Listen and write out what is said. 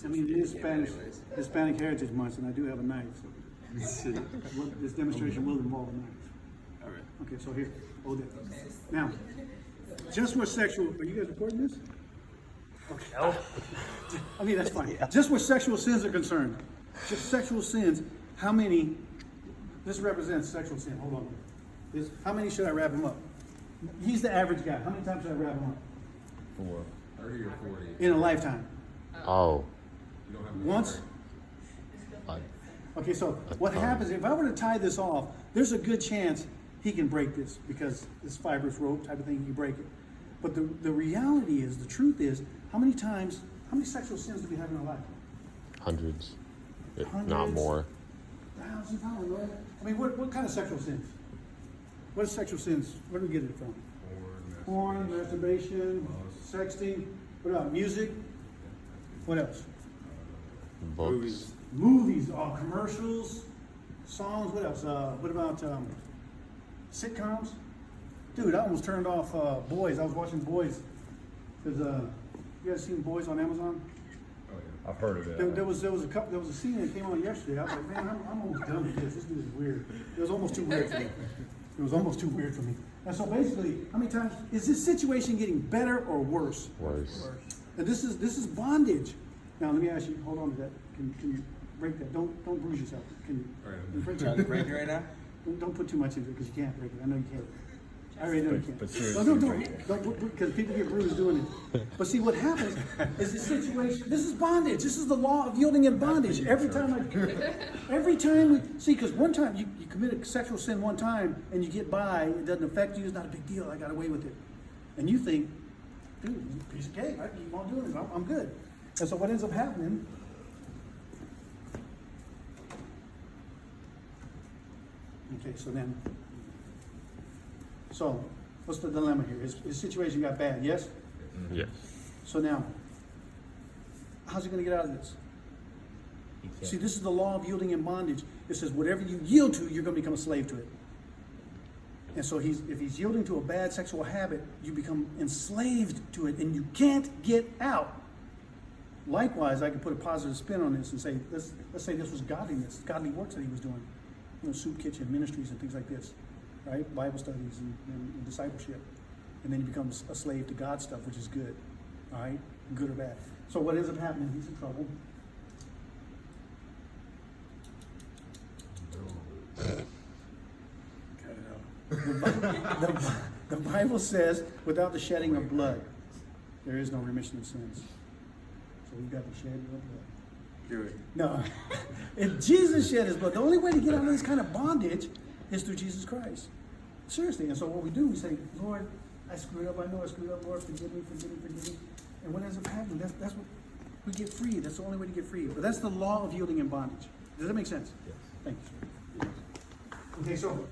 I mean, it is Hispanic Heritage Month, and I do have a knife. So this demonstration will involve a knife. All right. Okay, so here, hold it. Now, just where sexual, are you guys recording this? Okay. No. I mean, that's fine. Just where sexual sins are concerned, just sexual sins, how many, this represents sexual sin, hold on. How many should I wrap him up? He's the average guy. How many times should I wrap him up? 4, 30 or 40. In a lifetime? Oh. You don't have Once? Okay, so what happens, if I were to tie this off, there's a good chance he can break this because this fibrous rope type of thing, you break it. But the reality is, the truth is, how many sexual sins do we have in our life? Hundreds, if Hundreds? not more. Thousands, I don't know. I mean, what kind of sexual sins? What is sexual sins? Where do we get it from? Porn, masturbation, sexting. What about music? What else? Books. Movies, commercials, songs. What else? What about sitcoms? Dude, I almost turned off Boys. I was watching Boys because you guys seen Boys on Amazon? Oh, yeah. I've heard of it. There was a scene that came on yesterday. I was like, man, I'm almost done with this. This dude is weird. It was almost too weird for me. It was almost too weird for me. And so basically, how many times is this situation getting better or worse? Worse. And this is bondage. Now let me ask you. Hold on to that. Can you break that? Don't bruise yourself. Can you break Trying to that? break it right now? Don't put too much into it because you can't break it. I know you can't. I already know you can't. But No, seriously, don't because people get bruised doing it. But see, what happens is this situation. This is bondage. This is the law of yielding in bondage. Every time we see, because one time you commit a sexual sin one time and you get by, it doesn't affect you. It's not a big deal. I got away with it, and you think, dude, piece of cake. I keep on doing it. I'm good. And so what ends up happening? Okay, so what's the dilemma here? His situation got bad, yes? Yes. So now, how's he going to get out of this? See, this is the law of yielding in bondage. It says whatever you yield to, you're going to become a slave to it. And so if he's yielding to a bad sexual habit, you become enslaved to it and you can't get out. Likewise, I could put a positive spin on this and say, let's say this was godliness, godly works that he was doing. Soup kitchen, ministries and things like this, right? Bible studies and discipleship. And then he becomes a slave to God's stuff, which is good, all right? Good or bad. So what ends up happening, he's in trouble. The Bible says, without the shedding of blood, there is no remission of sins. So we've got the shedding of blood. No, if Jesus shed his blood, the only way to get out of this kind of bondage is through Jesus Christ. Seriously. And so what we do, we say, Lord, I screwed up. I know I screwed up. Lord, forgive me, forgive me, forgive me. And what ends up happening, that's what we get free. That's the only way to get free. But that's the law of yielding in bondage. Does that make sense? Yes. Thank you. Okay, so